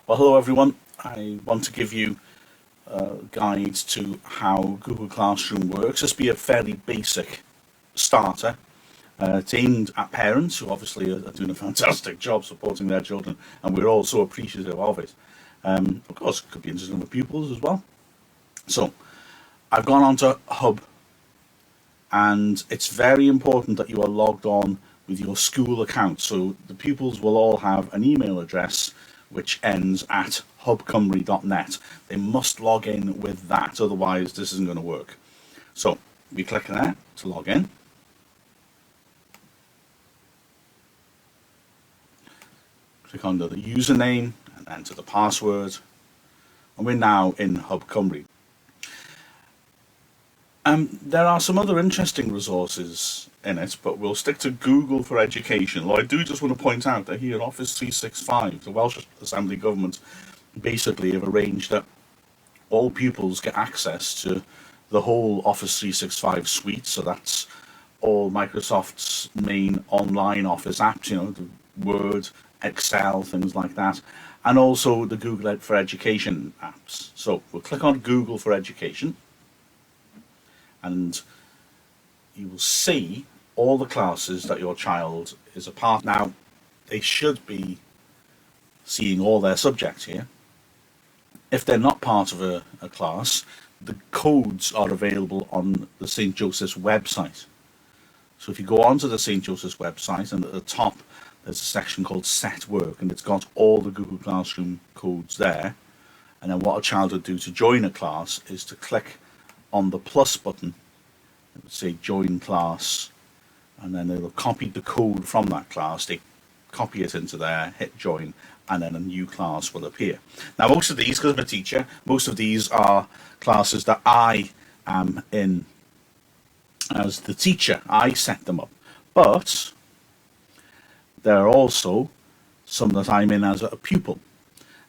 Well, hello everyone. I want to give you a guide to how Google Classroom works. This will be a fairly basic starter. It's aimed at parents who obviously are doing a fantastic job supporting their children, and we're all so appreciative of it. Of course, it could be interesting for pupils as well. So, I've gone onto Hub, and it's very important that you are logged on with your school account. So the pupils will all have an email address which ends at hubcymru.net. They must log in with that, otherwise this isn't going to work. So we click there to log in. Click on the username and enter the password. And we're now in Hub Cymru. There are some other interesting resources in it, but we'll stick to Google for Education. Well, I do just want to point out that here, Office 365, the Welsh Assembly Government basically have arranged that all pupils get access to the whole Office 365 suite. So that's all Microsoft's main online Office apps, the Word, Excel, things like that, and also the Google for Education apps. So we'll click on Google for Education, and you will see all the classes that your child is a part. Now, they should be seeing all their subjects here. If they're not part of a class, the codes are available on the St. Joseph's website. So if you go onto the St. Joseph's website, and at the top there's a section called Set Work, and it's got all the Google Classroom codes there. And then what a child would do to join a class is to click on the plus button. It would say join class, and then they'll copy the code from that class. They copy it into there, hit join, and then a new class will appear. Now, most of these, because I'm a teacher, most of these are classes that I am in as the teacher. I set them up. But there are also some that I'm in as a pupil.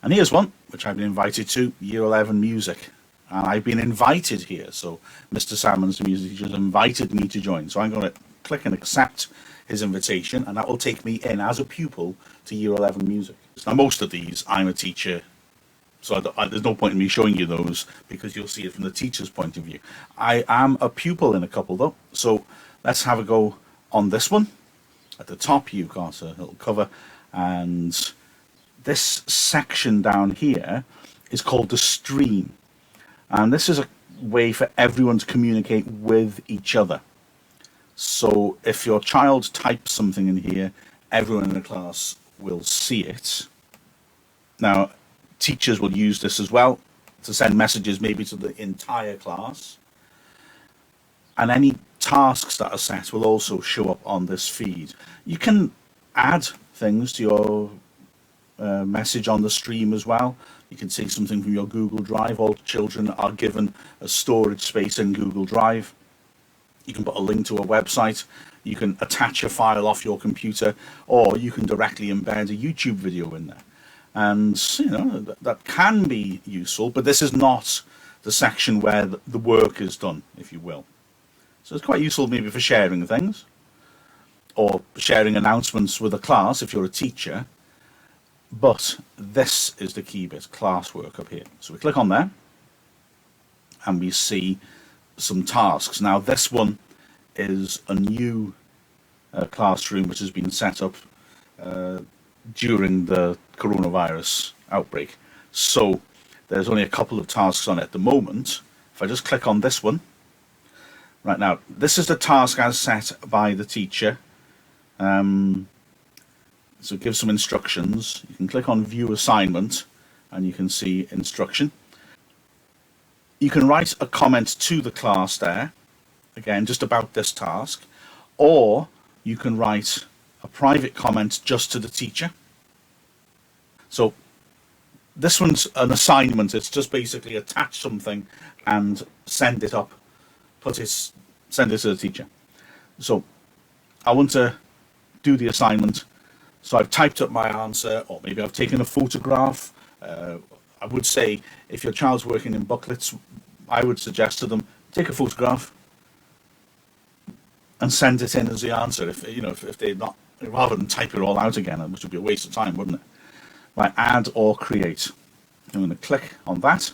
And here's one which I've been invited to, Year 11 Music. And I've been invited here, so Mr. Salmon's the music teacher has invited me to join. So I'm going to click and accept his invitation, and that will take me in as a pupil to Year 11 Music. Now, most of these, I'm a teacher, so there's no point in me showing you those because you'll see it from the teacher's point of view. I am a pupil in a couple, though, so let's have a go on this one. At the top, you've got a little cover, and this section down here is called the stream. And this is a way for everyone to communicate with each other. So if your child types something in here, everyone in the class will see it. Now, teachers will use this as well to send messages maybe to the entire class. And any tasks that are set will also show up on this feed. You can add things to your message on the stream as well. You can take something from your Google Drive. All children are given a storage space in Google Drive. You can put a link to a website. You can attach a file off your computer, or you can directly embed a YouTube video in there. And that can be useful, but this is not the section where the work is done, if you will. So it's quite useful maybe for sharing things, or sharing announcements with a class if you're a teacher. But this is the key bit, classwork up here. So we click on there, and we see some tasks. Now, this one is a new classroom which has been set up during the coronavirus outbreak. So there's only a couple of tasks on it at the moment. If I just click on this one, right now, this is the task as set by the teacher. So give some instructions. You can click on View Assignment, and you can see instruction. You can write a comment to the class there, again, just about this task, or you can write a private comment just to the teacher. So this one's an assignment. It's just basically attach something and send it up, send it to the teacher. So I want to do the assignment. So I've typed up my answer, or maybe I've taken a photograph. I would say if your child's working in booklets, I would suggest to them, take a photograph and send it in as the answer. If they're not, rather than type it all out again, which would be a waste of time, wouldn't it? Right, add or create. I'm going to click on that.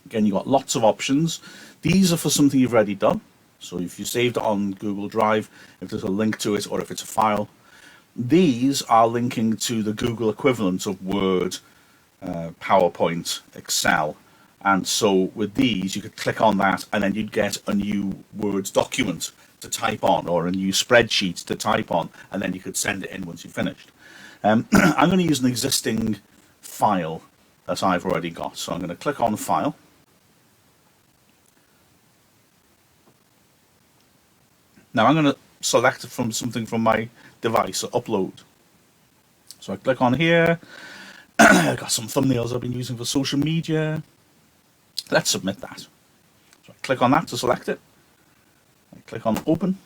Again, you've got lots of options. These are for something you've already done. So if you saved it on Google Drive, if there's a link to it, or if it's a file, these are linking to the Google equivalent of Word, PowerPoint, Excel. And so with these, you could click on that and then you'd get a new Word document to type on, or a new spreadsheet to type on, and then you could send it in once you've finished. I'm going to use an existing file that I've already got. So I'm going to click on File. Now I'm going to select from something from my device, so Upload. So I click on here. I've got some thumbnails I've been using for social media. Let's submit that. So I click on that to select it. I click on Open.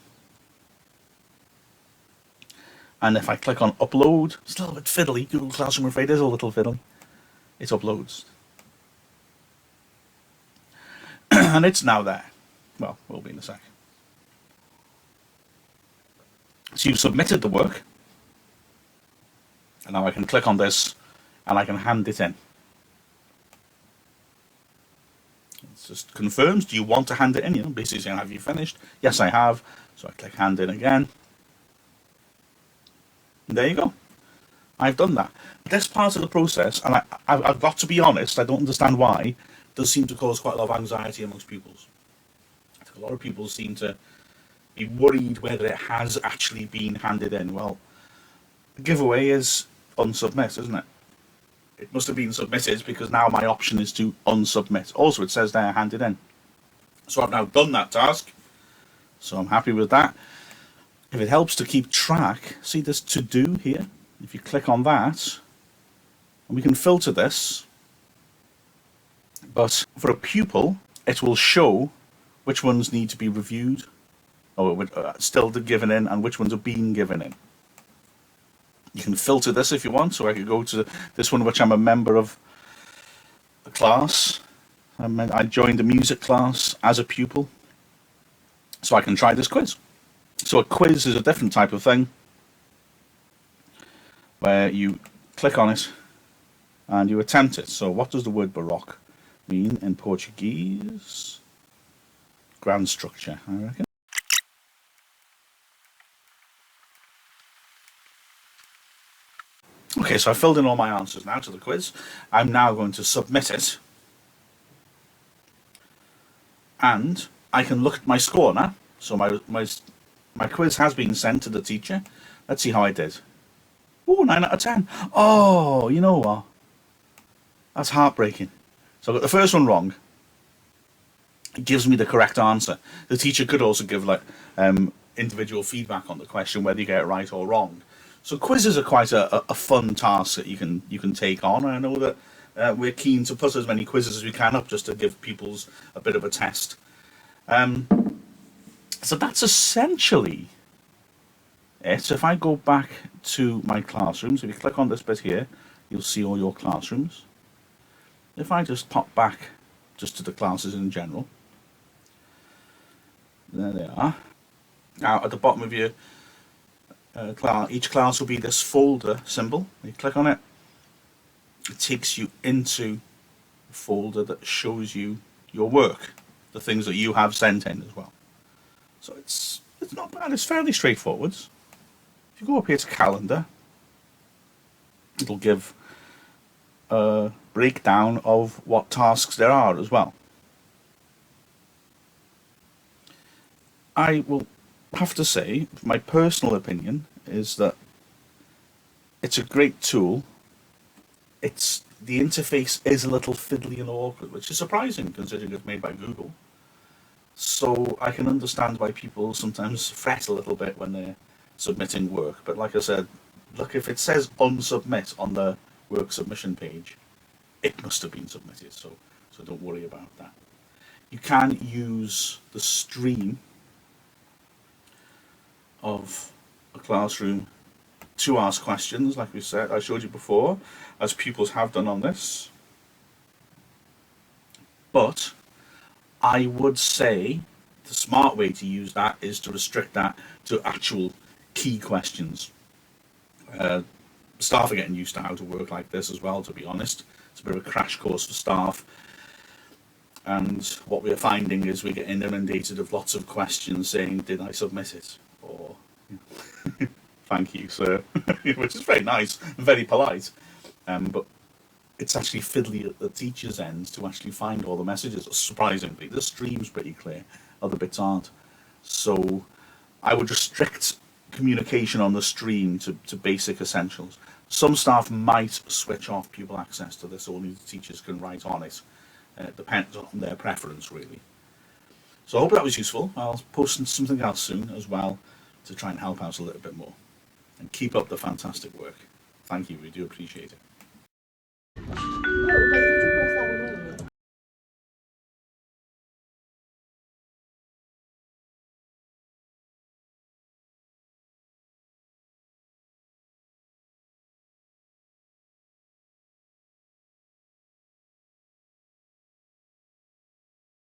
And if I click on Upload, it's a little bit fiddly. Google Classroom, I'm afraid, is a little fiddly. It uploads. And it's now there. Well, we'll be in a sec. So you've submitted the work. And now I can click on this and I can hand it in. It just confirms, do you want to hand it in? You know, basically saying, have you finished? Yes, I have. So I click hand in again. And there you go. I've done that. This part of the process, and I've got to be honest, I don't understand why, does seem to cause quite a lot of anxiety amongst pupils. I think a lot of people seem to be worried whether it has actually been handed in. Well, the giveaway is unsubmit, isn't it? It must have been submitted because now my option is to unsubmit. Also, it says there, handed in. So I've now done that task. So I'm happy with that. If it helps to keep track, see this to do here? If you click on that, and we can filter this, but for a pupil, it will show which ones need to be reviewed, or still given in, and which ones are being given in. You can filter this if you want, so I could go to this one, which I'm a member of a class. I joined a music class as a pupil, so I can try this quiz. So a quiz is a different type of thing, where you click on it and you attempt it. So what does the word Baroque mean in Portuguese? Grand structure, I reckon. Okay, so I filled in all my answers now to the quiz. I'm now going to submit it. And I can look at my score now. So my quiz has been sent to the teacher. Let's see how I did. Oh, 9 out of 10. Oh, you know what? That's heartbreaking. So I got the first one wrong. It gives me the correct answer. The teacher could also give like individual feedback on the question, whether you get it right or wrong. So quizzes are quite a fun task that you can take on. I know that we're keen to put as many quizzes as we can up just to give pupils a bit of a test. So that's essentially it. So if I go back to my classrooms, if you click on this bit here, you'll see all your classrooms. If I just pop back just to the classes in general, there they are. Now at the bottom of your class, each class will be this folder symbol. You click on it, it takes you into a folder that shows you your work, the things that you have sent in as well. So it's not bad, it's fairly straightforward. If you go up here to calendar, it'll give a breakdown of what tasks there are as well. I will have to say, my personal opinion is that it's a great tool. The interface is a little fiddly and awkward, which is surprising considering it's made by Google. So I can understand why people sometimes fret a little bit when they're submitting work. But like I said, look, if it says unsubmit on the work submission page, it must have been submitted, so don't worry about that. You can use the stream of a classroom to ask questions, like we said, I showed you before, as pupils have done on this. But I would say the smart way to use that is to restrict that to actual key questions. Staff are getting used to how to work like this as well, to be honest. It's a bit of a crash course for staff. And what we're finding is we get inundated of lots of questions saying, did I submit it? Or, thank you, sir, which is very nice and very polite. But it's actually fiddly at the teacher's end to actually find all the messages. Surprisingly, the stream's pretty clear, other bits aren't. So I would restrict communication on the stream to basic essentials. Some staff might switch off pupil access to this, only the teachers can write on it. It depends on their preference, really. So I hope that was useful. I'll post something else soon as well to try and help out a little bit more. And keep up the fantastic work. Thank you, we do appreciate it.